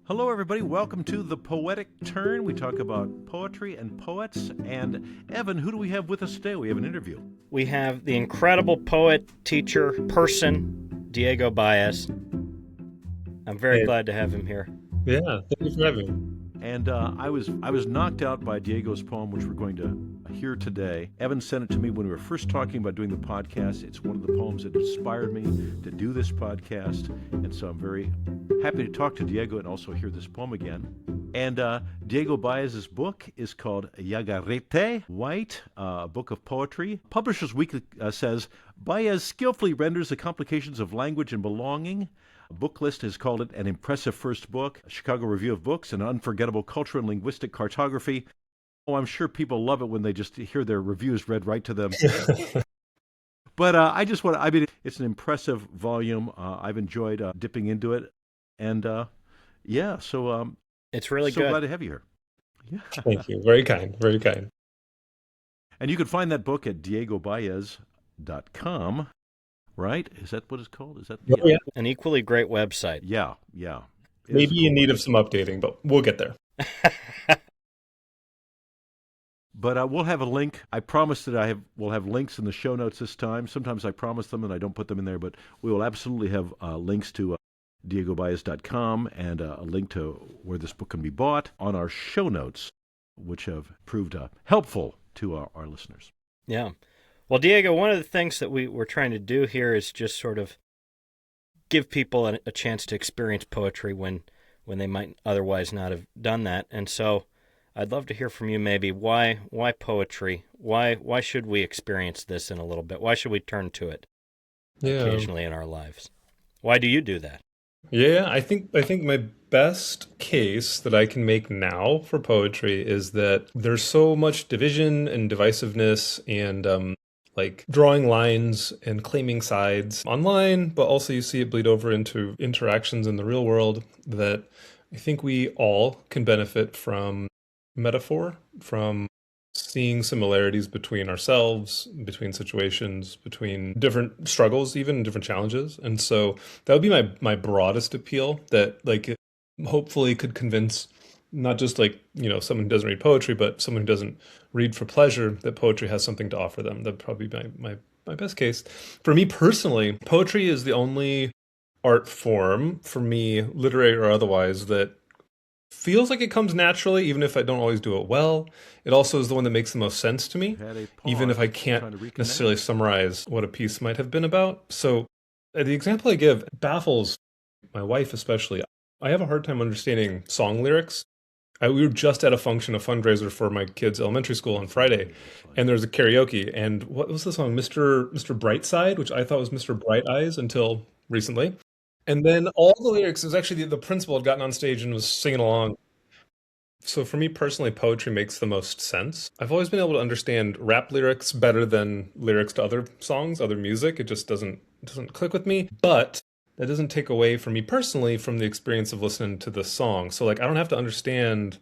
Hello, everybody. Welcome to The Poetic Turn. We talk about poetry and poets. And Evan, who do we have with us today? We have an interview. We have the incredible poet, teacher, person, Diego Baez. I'm very Hey, glad to have him here. yeah, thank you for having me. And I was knocked out by Diego's poem, which we're going to hear today. Evan sent it to me when we were first talking about doing the podcast. It's one of the poems that inspired me to do this podcast, and so I'm very happy to talk to Diego and also hear this poem again. And Diego Baez's book is called Yagarete White, a book of poetry. Publishers Weekly says, Baez skillfully renders the complications of language and belonging. Book List has called it an impressive first book. Chicago Review of Books, an unforgettable cultural and linguistic cartography. Oh, I'm sure people love it when they just hear their reviews read right to them. But I mean, it's an impressive volume. I've enjoyed dipping into it. And It's really so good. glad to have you here. Yeah. Thank you. Very kind. Very kind. And you can find that book at diegobaez.com, right? Is that what it's called? Is that? Oh, yeah. An equally great website. Yeah, yeah. It is Maybe a in cool need website. of some updating, but we'll get there. But we'll have a link. I promise that we'll have links in the show notes this time. Sometimes I promise them and I don't put them in there, but we will absolutely have links to diegobaez.com and a link to where this book can be bought on our show notes, which have proved helpful to our listeners. Yeah. Well, Diego, one of the things that we're trying to do here is just sort of give people a chance to experience poetry when they might otherwise not have done that. And so I'd love to hear from you maybe why poetry? Why should we experience this in a little bit? Why should we turn to it occasionally in our lives? Why do you do that? Yeah, I think my best case that I can make now for poetry is that there's so much division and divisiveness and like drawing lines and claiming sides online, but also you see it bleed over into interactions in the real world that I think we all can benefit from metaphor, from seeing similarities between ourselves, between situations, between different struggles, even different challenges. And so that would be my broadest appeal that like it hopefully could convince not just like, someone who doesn't read poetry, but someone who doesn't read for pleasure that poetry has something to offer them. That'd probably be my best case. For me personally, poetry is the only art form for me, literary or otherwise, that feels like it comes naturally, even if I don't always do it well. It also is the one that makes the most sense to me, Had a even if I pause, trying to can't reconnect. necessarily summarize what a piece might have been about. So the example I give baffles my wife especially. I have a hard time understanding song lyrics. We were just at a fundraiser for my kids' elementary school on Friday, and there was a karaoke. And what was the song? Mr. Brightside, which I thought was Mr. Bright Eyes until recently. And then all the lyrics, it was actually the principal had gotten on stage and was singing along. So for me personally, poetry makes the most sense. I've always been able to understand rap lyrics better than lyrics to other songs, other music. It just doesn't click with me. But that doesn't take away from me personally from the experience of listening to the song. So like I don't have to understand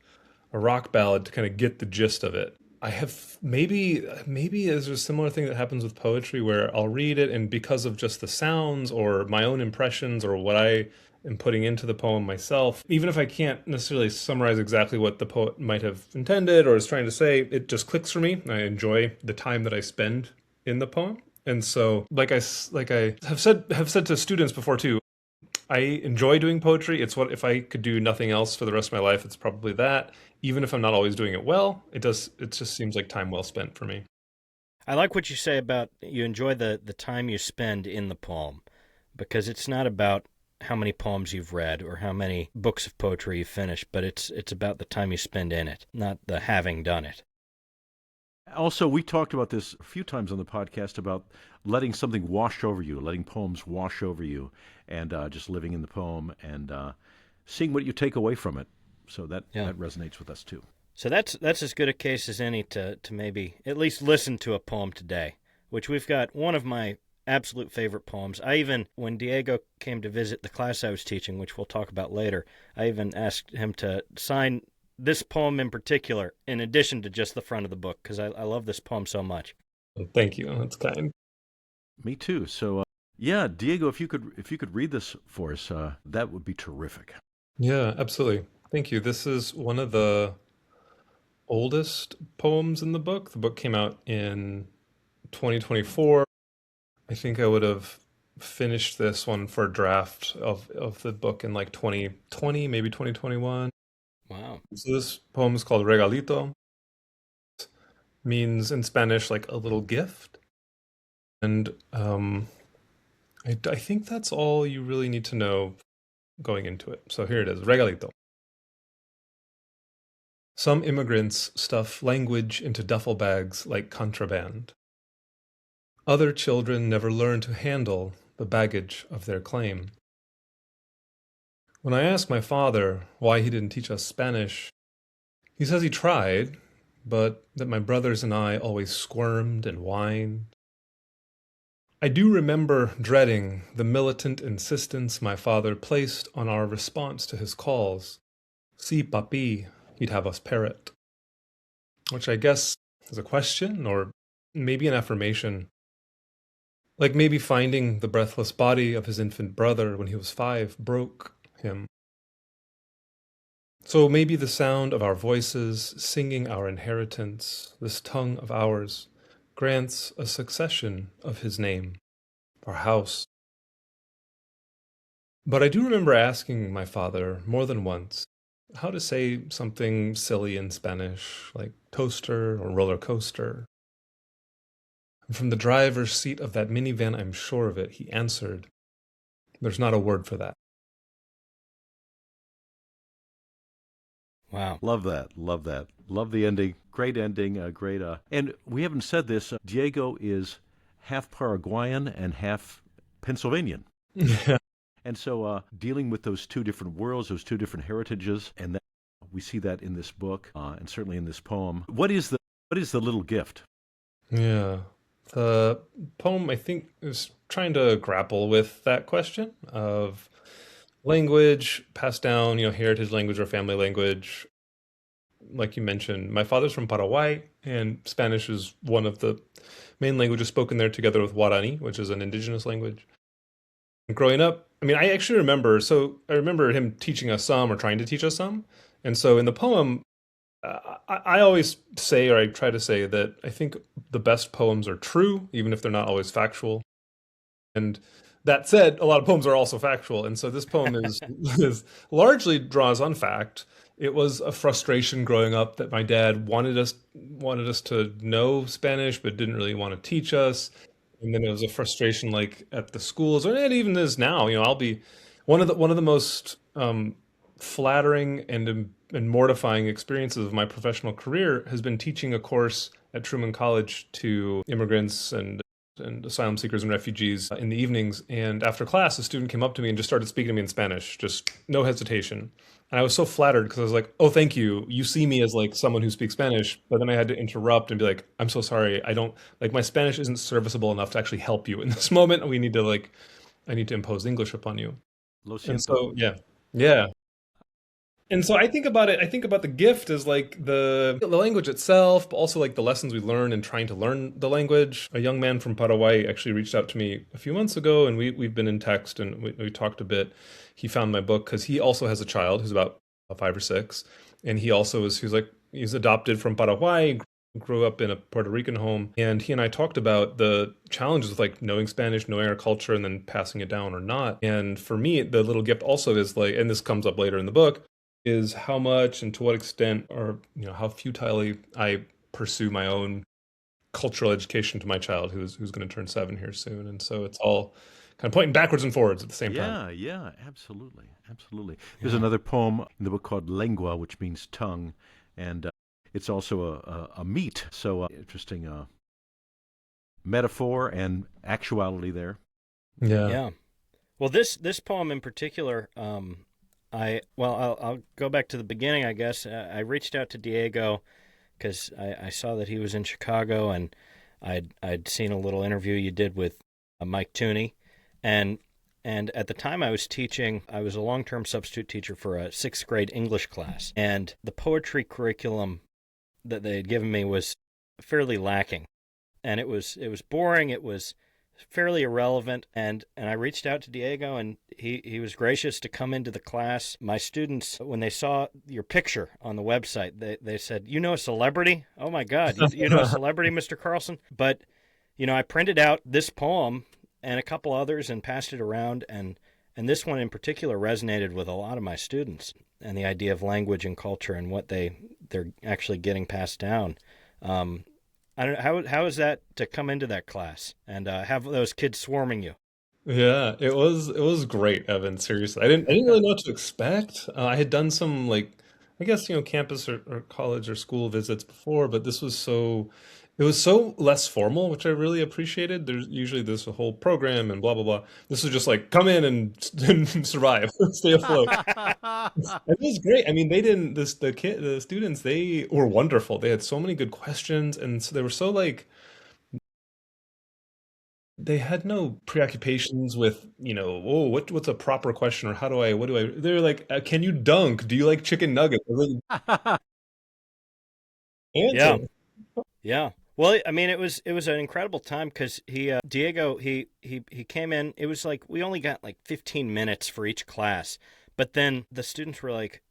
a rock ballad to kind of get the gist of it. I have maybe there's a similar thing that happens with poetry where I'll read it and because of just the sounds or my own impressions or what I am putting into the poem myself, even if I can't necessarily summarize exactly what the poet might have intended or is trying to say, it just clicks for me. I enjoy the time that I spend in the poem. And so like I have said to students before too, I enjoy doing poetry. It's what if I could do nothing else for the rest of my life, it's probably that. Even if I'm not always doing it well, it just seems like time well spent for me. I like what you say about you enjoy the time you spend in the poem, because it's not about how many poems you've read or how many books of poetry you've finished, but it's about the time you spend in it, not the having done it. Also, we talked about this a few times on the podcast about letting something wash over you, letting poems wash over you, and just living in the poem and seeing what you take away from it. So that resonates with us too. So that's as good a case as any to maybe at least listen to a poem today, which we've got one of my absolute favorite poems. I even, when Diego came to visit the class I was teaching, which we'll talk about later, I even asked him to sign this poem in particular, in addition to just the front of the book, because I love this poem so much. Thank you. That's kind. Me too. So, yeah, Diego, if you could read this for us, that would be terrific. Yeah, absolutely. Thank you. This is one of the oldest poems in the book. The book came out in 2024. I think I would have finished this one for a draft of the book in like 2020, maybe 2021. Wow. So this poem is called Regalito, means in Spanish like a little gift. And I think that's all you really need to know going into it. So here it is, Regalito. Some immigrants stuff language into duffel bags like contraband. Other children never learn to handle the baggage of their claim. When I ask my father why he didn't teach us Spanish, he says he tried, but that my brothers and I always squirmed and whined. I do remember dreading the militant insistence my father placed on our response to his calls. Si, papi, he'd have us parrot, which I guess is a question or maybe an affirmation. Like maybe finding the breathless body of his infant brother when he was 5 broke him. So maybe the sound of our voices singing our inheritance, this tongue of ours, grants a succession of his name, our house. But I do remember asking my father more than once how to say something silly in Spanish, like toaster or roller coaster. And from the driver's seat of that minivan, I'm sure of it, he answered, "There's not a word for that." Wow. Love that. Love that. Love the ending. Great ending. Great. And we haven't said this. Diego is half Paraguayan and half Pennsylvanian. Yeah. And so dealing with those two different worlds, those two different heritages, and that, we see that in this book and certainly in this poem. What is the little gift? Yeah. The poem, I think, is trying to grapple with that question of language passed down, heritage language or family language. Like you mentioned, my father's from Paraguay, and Spanish is one of the main languages spoken there together with Guarani, which is an indigenous language. Growing up, I mean, I remember him teaching us some or trying to teach us some. And so in the poem, I always say, or I try to say, that I think the best poems are true, even if they're not always factual. And that said, a lot of poems are also factual. And so this poem is largely draws on fact. It was a frustration growing up that my dad wanted us to know Spanish, but didn't really want to teach us. And then it was a frustration like at the schools, or it even is now. I'll be one of the most flattering and mortifying experiences of my professional career has been teaching a course at Truman College to immigrants and asylum seekers and refugees in the evenings. And after class, a student came up to me and just started speaking to me in Spanish, just no hesitation. And I was so flattered because I was like, "Oh, thank you. You see me as like someone who speaks Spanish." But then I had to interrupt and be like, "I'm so sorry. I don't like my Spanish isn't serviceable enough to actually help you in this moment. I need to impose English upon you." Lo And siento. so, yeah, yeah. And so I think about it. I think about the gift as like the language itself, but also like the lessons we learn in trying to learn the language. A young man from Paraguay actually reached out to me a few months ago, and we've been in text and we talked a bit. He found my book because he also has a child who's about 5 or 6, and he's adopted from Paraguay, grew up in a Puerto Rican home, and he and I talked about the challenges with like knowing Spanish, knowing our culture, and then passing it down or not. And for me, the little gift also is like, and this comes up later in the book, is how much and to what extent, or how futilely I pursue my own cultural education to my child who's going to turn 7 here soon. And so it's all kind of pointing backwards and forwards at the same time. Yeah, yeah, absolutely, absolutely. There's Yeah. another poem in the book called Lengua, which means tongue, and it's also a meat. So interesting metaphor and actuality there. Yeah. Yeah. Well, this poem in particular, I'll go back to the beginning, I guess. I reached out to Diego because I saw that he was in Chicago, and I'd seen a little interview you did with Mike Tooney, and at the time I was teaching. I was a long-term substitute teacher for a 6th grade English class, and the poetry curriculum that they had given me was fairly lacking, and it was boring. It was fairly irrelevant. And I reached out to Diego, and he was gracious to come into the class. My students, when they saw your picture on the website, they said, "You know a celebrity? Oh my God, you know a celebrity, Mr. Carlson?" But, I printed out this poem and a couple others and passed it around, and this one in particular resonated with a lot of my students, and the idea of language and culture and what they're actually getting passed down. I don't know, how is that to come into that class and have those kids swarming you? Yeah, it was great, Evan. Seriously, I didn't really know what to expect. I had done some like, I guess campus or college or school visits before, but it was so less formal, which I really appreciated. There's usually this whole program and blah blah blah. This was just like come in and survive, stay afloat. It was great. I mean, they didn't the students, they were wonderful. They had so many good questions, and so they were so like they had no preoccupations with, oh, what's a proper question, or what do I, they're like, can you dunk? Do you like chicken nuggets? I was like, Yeah, answer. yeah. Well, I mean, it was an incredible time because Diego he came in. It was like we only got like 15 minutes for each class, but then the students were like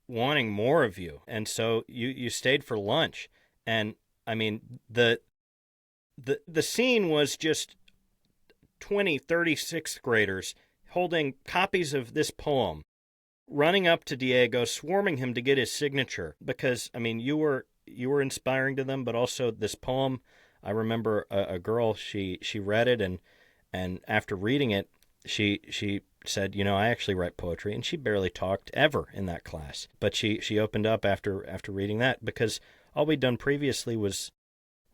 wanting more of you, and so you stayed for lunch, and I mean the scene was just 20, 36th graders holding copies of this poem, running up to Diego, swarming him to get his signature because I mean you were inspiring to them, but also this poem. I remember a girl, she read it, and after reading it, she said, I actually write poetry, and she barely talked ever in that class, but she opened up after reading that because all we'd done previously was,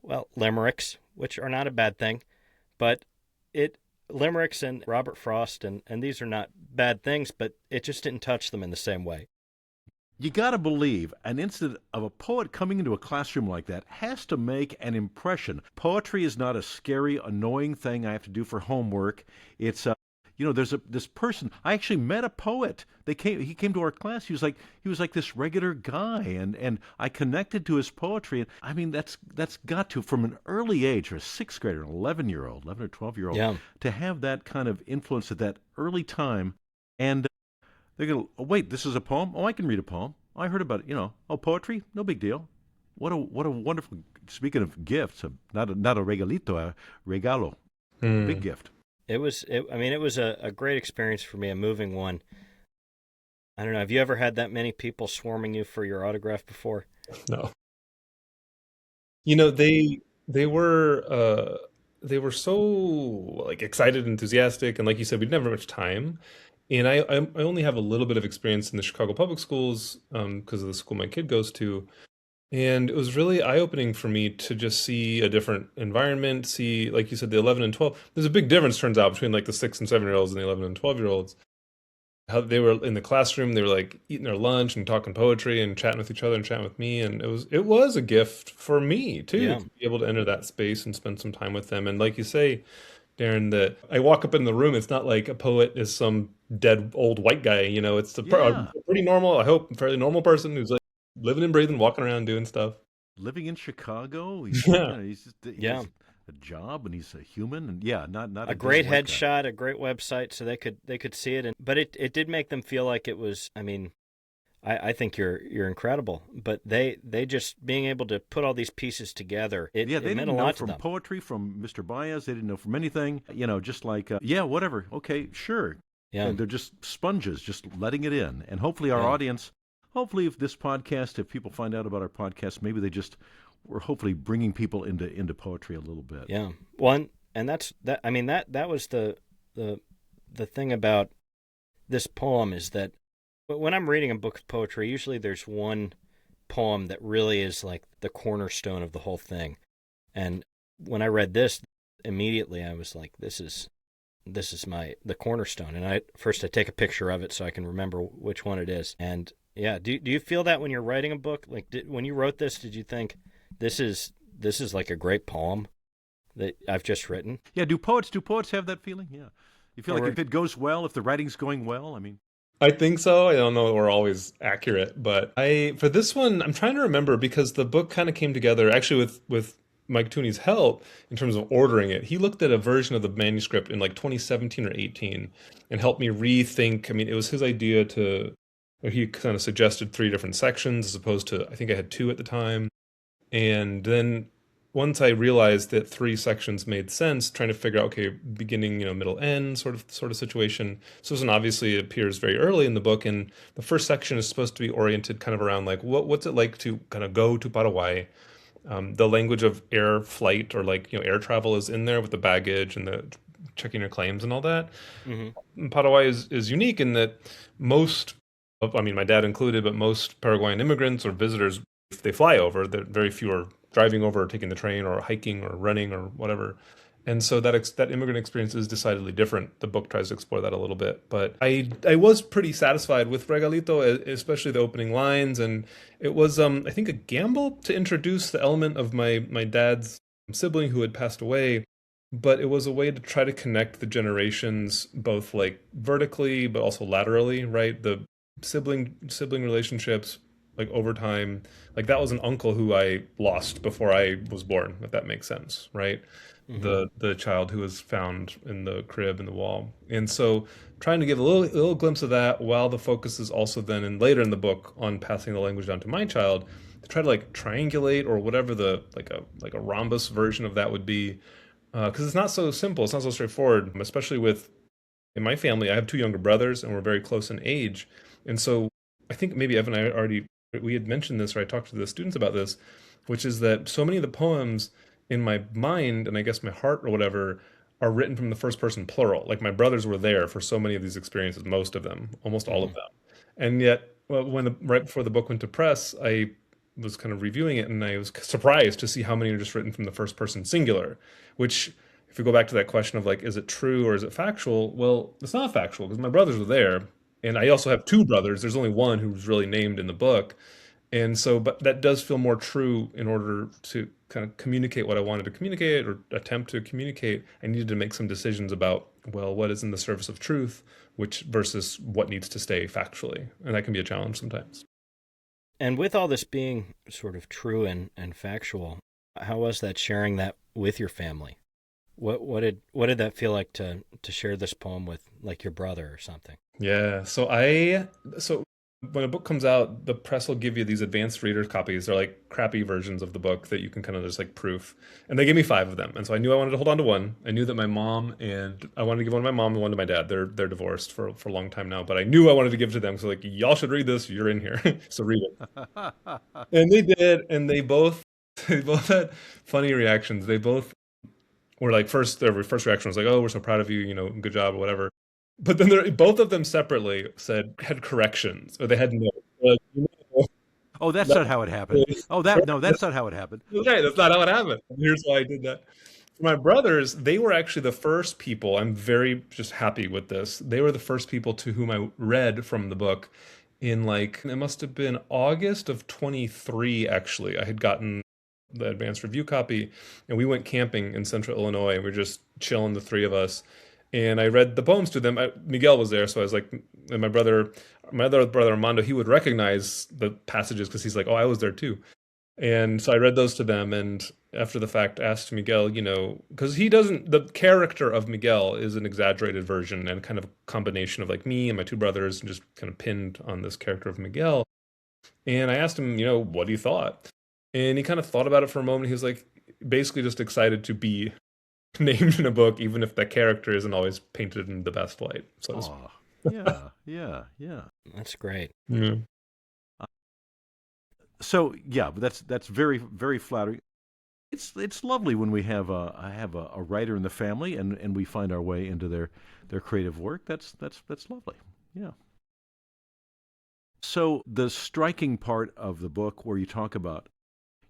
well, limericks, which are not a bad thing, but it limericks and Robert Frost and these are not bad things, but it just didn't touch them in the same way. You got to believe an incident of a poet coming into a classroom like that has to make an impression. Poetry is not a scary, annoying thing I have to do for homework. It's there's this person. I actually met a poet. He came to our class. He was like this regular guy, and I connected to his poetry. And I mean, that's got to, from an early age, or a sixth grader, an 11-year-old, 11 or 12-year-old, Yeah. to have that kind of influence at that early time. And they're going to, oh, wait, this is a poem? Oh, I can read a poem. I heard about it, Oh, poetry? No big deal. What a wonderful, speaking of gifts, not a regalito, a regalo, a big Hmm. gift. I mean, it was a great experience for me, a moving one. I don't know. Have you ever had that many people swarming you for your autograph before? No. They were so like excited, enthusiastic, and like you said, we'd never much time. And I only have a little bit of experience in the Chicago public schools because of the school my kid goes to. And it was really eye-opening for me to just see a different environment, see, like you said, the 11 and 12. There's a big difference, turns out, between like the 6 and 7-year-olds and the 11 and 12-year-olds. How they were in the classroom, they were like eating their lunch and talking poetry and chatting with each other and chatting with me. And it was a gift for me too, Yeah. to be able to enter that space and spend some time with them. And like you say, Darren, that I walk up in the room, it's not like a poet is some dead old white guy. It's a Yeah, pretty normal, I hope, fairly normal person who's like living and breathing, walking around, doing stuff. living in Chicago, he's Yeah. he Yeah. has a job and he's a human, and yeah, not A a dead great white guy. headshot, a great website, so they could see it. But it did make them feel like it was. I mean, I think you're incredible. But they just being able to put all these pieces together, it, Yeah, it they meant a didn't know lot to from them. poetry from Mr. Baez. They didn't know from anything. Just like yeah, whatever. Okay, sure. Yeah. And they're just sponges, just letting it in. And hopefully, our Yeah. audience, hopefully, if this podcast, if people find out about our podcast, maybe we're hopefully bringing people into poetry a little bit. Yeah. One, and that's that. I mean, that was the the thing about this poem is that when I'm reading a book of poetry, usually there's one poem that really is like the cornerstone of the whole thing. And when I read this, immediately I was like, this is the cornerstone. And I take a picture of it so I can remember which one it is. And yeah, do you feel that when you're writing a book? Like when you wrote this, did you think this is like a great poem that I've just written? Yeah, do poets have that feeling? Yeah. You feel like Or if it goes well, if the writing's going well, I mean, I think so. I don't know that we're always accurate, but for this one, I'm trying to remember because the book kind of came together actually with Mike Tooney's help in terms of ordering it. He looked at a version of the manuscript in like 2017 or 18 and helped me rethink. I mean, it was his idea to, or he kind of suggested three different sections as opposed to, I think I had two at the time. And then once I realized that three sections made sense, trying to figure out, okay, beginning, middle, end sort of situation. So this one obviously appears very early in the book, and the first section is supposed to be oriented kind of around like what's it like to kind of go to Paraguay. The language of air flight or like air travel is in there with the baggage and the checking your claims and all that. Paraguay is unique in that most, I mean, my dad included, but most Paraguayan immigrants or visitors, if they fly over, very few are driving over or taking the train or hiking or running or whatever. And so that immigrant experience is decidedly different. The book tries to explore that a little bit, but I was pretty satisfied with Regalito, especially the opening lines, and it was I think a gamble to introduce the element of my dad's sibling who had passed away, but it was a way to try to connect the generations both like vertically but also laterally, right? The sibling relationships like over time, like that was an uncle who I lost before I was born, if that makes sense, right? The child who was found in the crib in the wall. And so trying to give a little glimpse of that while the focus is also then and later in the book on passing the language down to my child, to try to like triangulate or whatever the like a rhombus version of that would be, because it's not so simple, it's not so straightforward, especially with in my family. I have two younger brothers and we're very close in age, and so I think maybe Evan and I already we had mentioned this, or I talked to the students about this, which is that so many of the poems in my mind and I guess my heart or whatever are written from the first person plural. Like my brothers were there for so many of these experiences, most of them, almost all of them. And yet, right before the book went to press, I was kind of reviewing it and I was surprised to see how many are just written from the first person singular, which if we go back to that question of like, is it true or is it factual? Well, it's not factual because my brothers were there. And I also have two brothers. There's only one who's really named in the book. And so, but that does feel more true in order to kind of communicate what I wanted to communicate or attempt to communicate. I needed to make some decisions about, well, what is in the service of truth, which versus what needs to stay factually. And that can be a challenge sometimes. And with all this being sort of true and factual, how was that sharing that with your family? What did that feel like to share this poem with like your brother or something? Yeah. So when a book comes out, the press will give you these advanced reader copies. They're like crappy versions of the book that you can kind of just like proof. And they gave me 5 of them. And so I knew I wanted to hold on to one. I knew that my mom and I wanted to give one to my mom and one to my dad. They're divorced for a long time now, but I knew I wanted to give it to them. So like, y'all should read this. You're in here. So read it. And they did. And they both had funny reactions. They both were like, their first reaction was like, oh, we're so proud of you, good job or whatever. But then both of them separately had corrections, or they had notes. Like, Oh, that's not how it happened. Oh, that's not how it happened. Okay, that's not how it happened. Here's why I did that. For my brothers, they were actually the first people. I'm very just happy with this. They were the first people to whom I read from the book in like, it must have been August of 23, actually. I had gotten the advanced review copy, and we went camping in central Illinois. We were just chilling, the three of us. And I read the poems to them. Miguel was there, so I was like, and my other brother Armando, he would recognize the passages because he's like, oh, I was there too. And so I read those to them, and after the fact asked Miguel, because the character of Miguel is an exaggerated version and kind of a combination of like me and my two brothers, and just kind of pinned on this character of Miguel. And I asked him, what he thought. And he kind of thought about it for a moment. He was like, basically just excited to be named in a book, even if the character isn't always painted in the best light. So yeah. That's great. Yeah. So yeah, but that's very, very flattering. It's lovely when we have a writer in the family and we find our way into their creative work. That's lovely. Yeah. So the striking part of the book where you talk about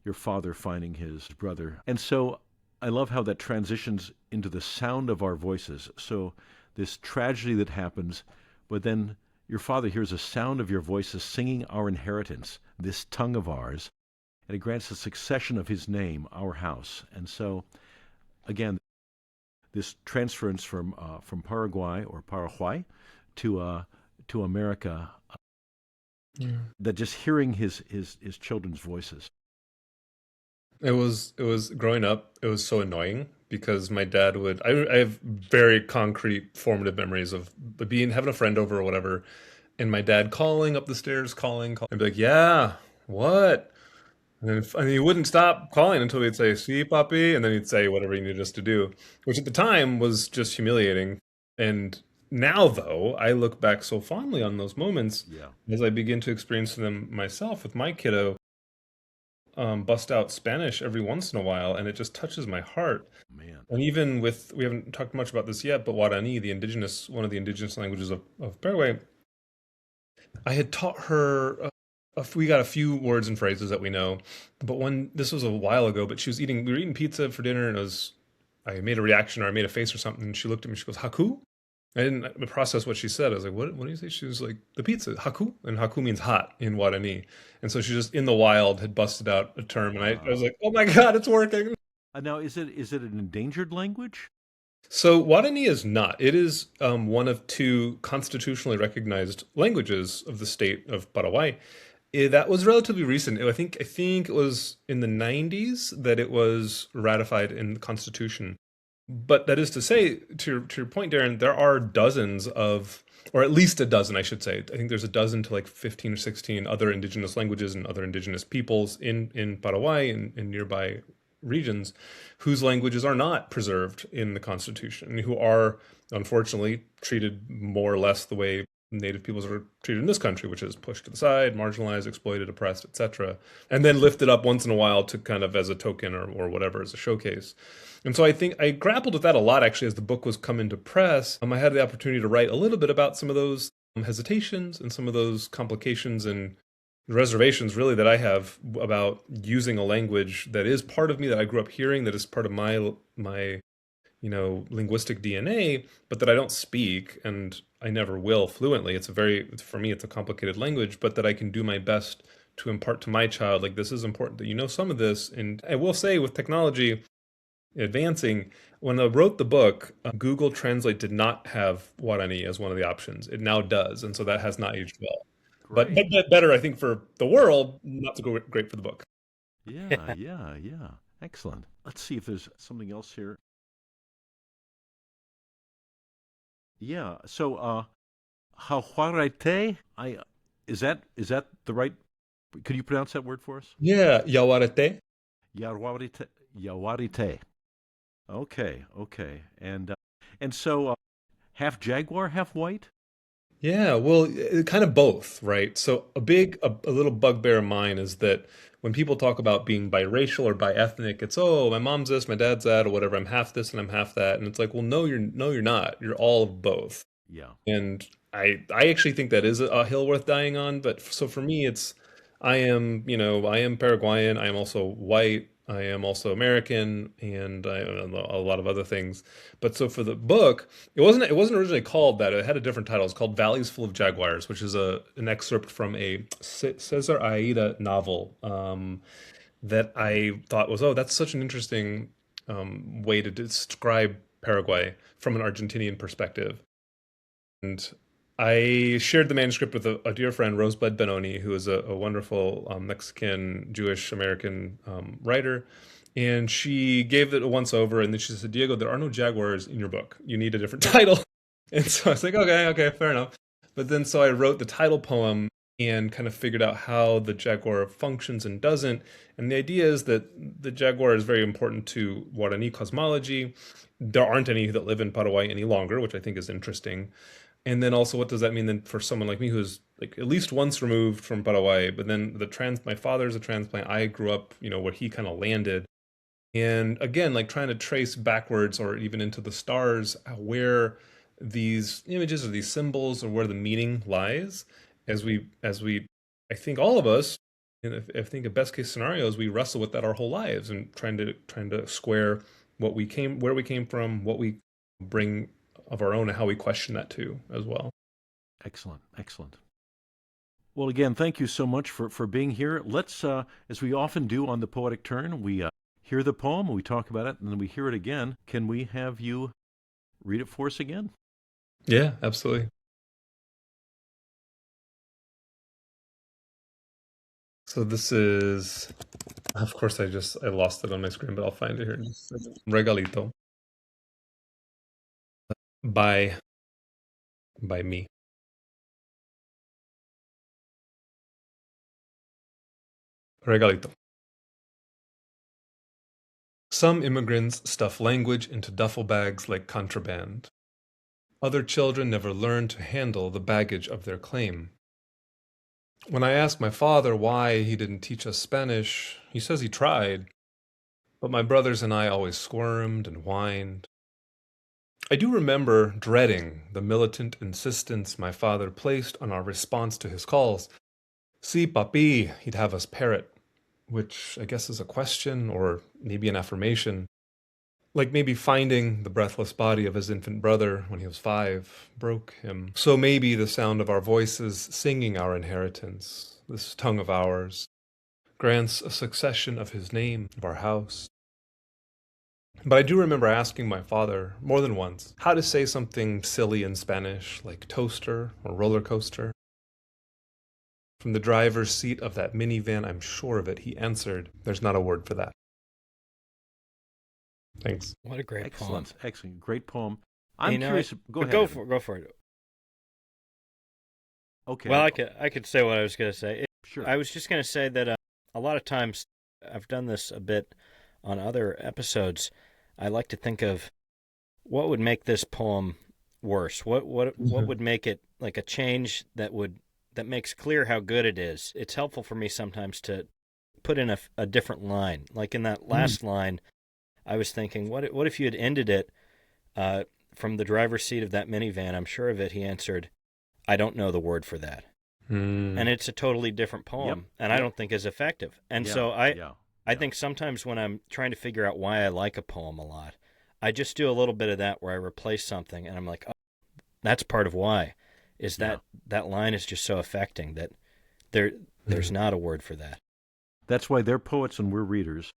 your father finding his brother, and so I love how that transitions into the sound of our voices. So this tragedy that happens, but then your father hears a sound of your voices singing our inheritance, this tongue of ours, and it grants the succession of his name, our house. And so, again, this transference from Paraguay or Paraguay to America, that just hearing his children's voices. It was growing up, it was so annoying because my dad would I have very concrete formative memories of being having a friend over or whatever, and my dad calling up the stairs, calling. I'd be like, "Yeah, what?" And he wouldn't stop calling until he'd say, "See, puppy," and then he'd say whatever he needed us to do, which at the time was just humiliating. And now, though, I look back so fondly on those moments Yeah. as I begin to experience them myself with my kiddo, bust out Spanish every once in a while, and it just touches my heart. Man. And even with, we haven't talked much about this yet, but Guarani, one of the indigenous languages of Paraguay, I had taught her. We got a few words and phrases that we know, but when this was a while ago, but we were eating pizza for dinner, and I made a reaction or I made a face or something, and she looked at me, she goes, "Haku?" I didn't process what she said. I was like, what do you say? She was like, "The pizza, haku." And haku means hot in Guarani. And so she just in the wild had busted out a term, and I was like, "Oh my God, it's working." Now, is it an endangered language? So Guarani is not. It is one of two constitutionally recognized languages of the state of Paraguay. That was relatively recent. I think it was in the 90s that it was ratified in the Constitution. But that is to say, to your point, Darren, there are dozens of, or at least a dozen, I should say. I think there's a dozen to like 15 or 16 other indigenous languages and other indigenous peoples in Paraguay and in nearby regions whose languages are not preserved in the Constitution, and who are unfortunately treated more or less the way Native peoples are treated in this country, which is pushed to the side, marginalized, exploited, oppressed, etc., and then lifted up once in a while to kind of as a token or whatever, as a showcase. And so I think I grappled with that a lot actually as the book was coming to press. I had the opportunity to write a little bit about some of those hesitations and some of those complications and reservations really that I have about using a language that is part of me, that I grew up hearing, that is part of my linguistic DNA, but that I don't speak and I never will fluently. For me, it's a complicated language, but that I can do my best to impart to my child, like, this is important that you know some of this. And I will say, with technology advancing, when I wrote the book, Google Translate did not have Guarani as one of the options. It now does, and so that has not aged well. But, Great. but better, I think, for the world, not so great for the book. Yeah, yeah, yeah. Excellent. Let's see if there's something else here. Yeah. So, Jaguarete, is that the right? Could you pronounce that word for us? Yeah, Yawarete. Yawarite. Yawarite. Okay. Okay. And so, half jaguar, half white. Yeah, well, kind of both, right? So a little bugbear of mine is that when people talk about being biracial or biethnic, it's, oh, my mom's this, my dad's that, or whatever. I'm half this and I'm half that, and it's like, well, no, you're not. You're all of both. Yeah. And I actually think that is a hill worth dying on. But so for me, I am Paraguayan. I am also white. I am also American, and I a lot of other things. But so for the book, it wasn't originally called that. It had a different title. It's called Valleys Full of Jaguars, which is an excerpt from a Cesar Aida novel, that I thought was, oh, that's such an interesting way to describe Paraguay from an Argentinian perspective. And I shared the manuscript with a dear friend, Rosebud Benoni, who is a wonderful Mexican Jewish American writer. And she gave it a once over, and then she said, "Diego, there are no jaguars in your book. You need a different title." And so I was like, okay, fair enough. But then so I wrote the title poem and kind of figured out how the jaguar functions and doesn't. And the idea is that the jaguar is very important to Guarani cosmology. There aren't any that live in Paraguay any longer, which I think is interesting. And then also, what does that mean then for someone like me who's like at least once removed from Paraguay? But then my father's a transplant. I grew up, where he kind of landed. And again, like trying to trace backwards or even into the stars where these images or these symbols or where the meaning lies, as we, I think all of us, and I think a best case scenario is we wrestle with that our whole lives and trying to square where we came from, what we bring of our own, and how we question that too as well. Excellent. Excellent. Well, again, thank you so much for being here. Let's, as we often do on the Poetic Turn, we hear the poem, we talk about it, and then we hear it again. Can we have you read it for us again? Yeah, absolutely. So this is Of course, I lost it on my screen, but I'll find it here. Regalito by me. Regalito. Some immigrants stuff language into duffel bags like contraband. Other children never learn to handle the baggage of their claim. When I ask my father why he didn't teach us Spanish, he says he tried, but my brothers and I always squirmed and whined. I do remember dreading the militant insistence my father placed on our response to his calls. Si, papi, he'd have us parrot, which I guess is a question or maybe an affirmation. Like maybe finding the breathless body of his infant brother when he was 5 broke him. So maybe the sound of our voices singing our inheritance, this tongue of ours, grants a succession of his name, of our house. But I do remember asking my father more than once how to say something silly in Spanish, like toaster or roller coaster. From the driver's seat of that minivan, I'm sure of it, he answered, "There's not a word for that." Thanks. What a great Excellent, poem. excellent, great poem. I'm curious. Go ahead. Go for it. Okay. Well, I could say what I was going to say. Sure. I was just going to say that a lot of times, I've done this a bit on other episodes. I like to think of what would make this poem worse. What would make it like a change that makes clear how good it is. It's helpful for me sometimes to put in a different line. Like in that last line, I was thinking, what if you had ended it from the driver's seat of that minivan? I'm sure of it. He answered, "I don't know the word for that." And it's a totally different poem, and I don't think is effective. And so I think sometimes when I'm trying to figure out why I like a poem a lot, I just do a little bit of that where I replace something, and I'm like, oh, that's part of why, is that line is just so affecting that there's not a word for that. That's why they're poets and we're readers.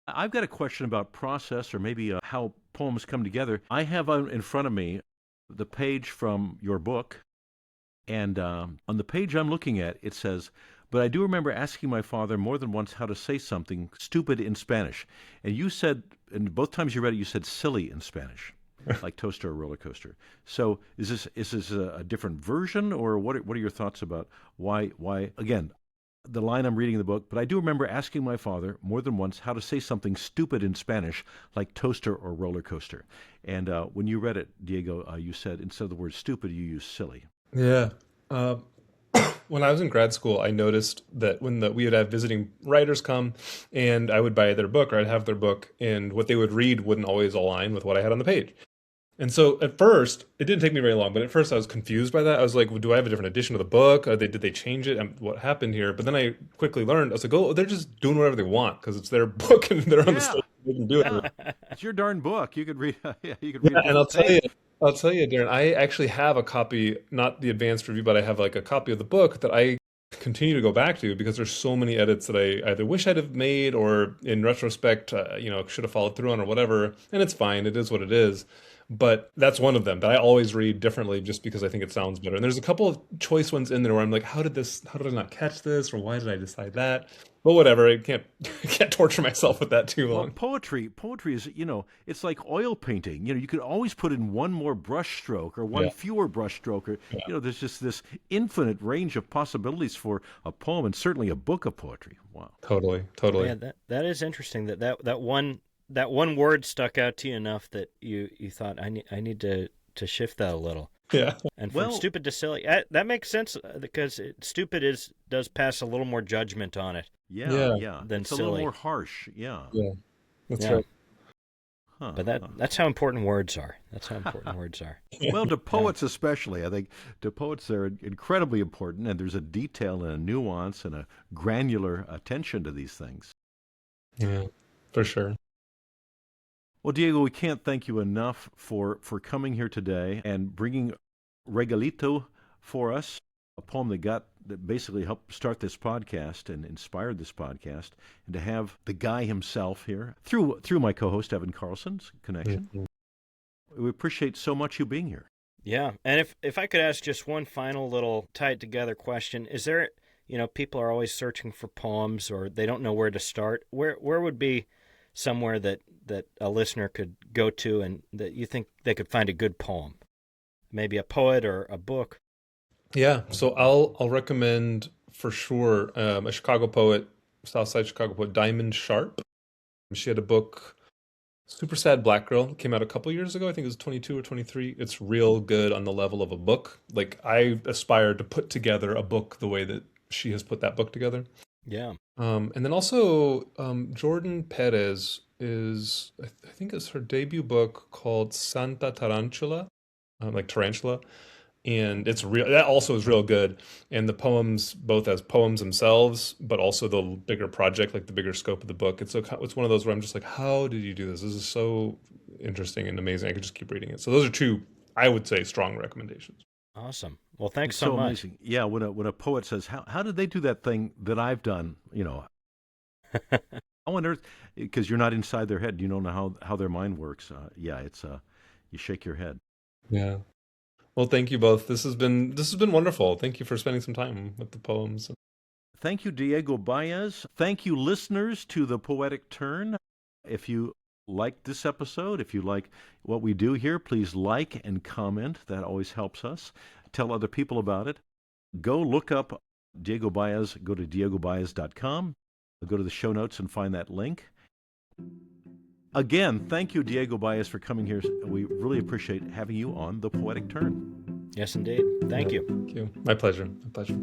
I've got a question about process or maybe how poems come together. I have in front of me the page from your book, and on the page I'm looking at, it says, "But I do remember asking my father more than once how to say something stupid in Spanish." And you said, and both times you read it, you said silly in Spanish, like toaster or roller coaster. So is this a different version, or what are your thoughts about why again, the line I'm reading in the book, "But I do remember asking my father more than once how to say something stupid in Spanish, like toaster or roller coaster." And when you read it, Diego, you said instead of the word stupid, you used silly. Yeah. When I was in grad school, I noticed that when we would have visiting writers come, and I would buy their book or I'd have their book, and what they would read wouldn't always align with what I had on the page. And so at first, it didn't take me very long, but at first I was confused by that. I was like, well, do I have a different edition of the book? Did they change it? What happened here? But then I quickly learned, I was like, oh, they're just doing whatever they want because it's their book and they're on the stage. They can do it. It's your darn book. You could read. You could read. And I'll tell you, Darren, I actually have a copy, not the advanced review, but I have like a copy of the book that I continue to go back to because there's so many edits that I either wish I'd have made or in retrospect, should have followed through on or whatever. And it's fine. It is what it is. But that's one of them that I always read differently just because I think it sounds better. And there's a couple of choice ones in there where I'm like, how did I not catch this? Or why did I decide that? But whatever, I can't torture myself with that too long. Well, poetry is, it's like oil painting. You could always put in one more brush stroke or one fewer brush stroke. Or, there's just this infinite range of possibilities for a poem and certainly a book of poetry. Wow. Totally. Yeah, that is interesting. That one word stuck out to you enough that you thought, I need to shift that a little. Yeah. And from stupid to silly, that makes sense because stupid does pass a little more judgment on it. Yeah. Than it's silly. a little more harsh. Yeah. Yeah. That's right. Huh, but that's how important words are. Well, to poets especially, I think to poets they're incredibly important, and there's a detail and a nuance and a granular attention to these things. Yeah, for sure. Well, Diego, we can't thank you enough for coming here today and bringing Regalito for us, a poem that basically helped start this podcast and inspired this podcast, and to have the guy himself here through my co-host Evan Carlson's connection. Mm-hmm. We appreciate so much you being here. Yeah, and if I could ask just one final little tied together question, is there people are always searching for poems or they don't know where to start. Where would be somewhere that a listener could go to and that you think they could find a good poem? Maybe a poet or a book? Yeah, so I'll recommend for sure a Chicago poet, Southside Chicago poet, Diamond Sharp. She had a book, Super Sad Black Girl, came out a couple years ago. I think it was 22 or 23. It's real good on the level of a book. Like I aspire to put together a book the way that she has put that book together. Yeah. And then also Jordan Perez I think it's her debut book called Santa Tarantula, like tarantula, and it's real. That also is real good. And the poems, both as poems themselves, but also the bigger project, like the bigger scope of the book. It's one of those where I'm just like, how did you do this? This is so interesting and amazing. I could just keep reading it. So those are two, I would say, strong recommendations. Awesome. Well, thanks It's so much. amazing. Yeah, when a poet says, "How did they do that thing that I've done?" I wonder, because you're not inside their head, you don't know how their mind works. Yeah, it's you shake your head. Yeah. Well, thank you both. This has been wonderful. Thank you for spending some time with the poems. Thank you, Diego Baez. Thank you, listeners, to The Poetic Turn. If you liked this episode, if you like what we do here, please like and comment. That always helps us. Tell other people about it. Go look up Diego Baez. Go to diegobaez.com. Go to the show notes and find that link. Again, thank you, Diego Baez, for coming here. We really appreciate having you on The Poetic Turn. Yes, indeed. Thank you. Thank you. My pleasure. My pleasure.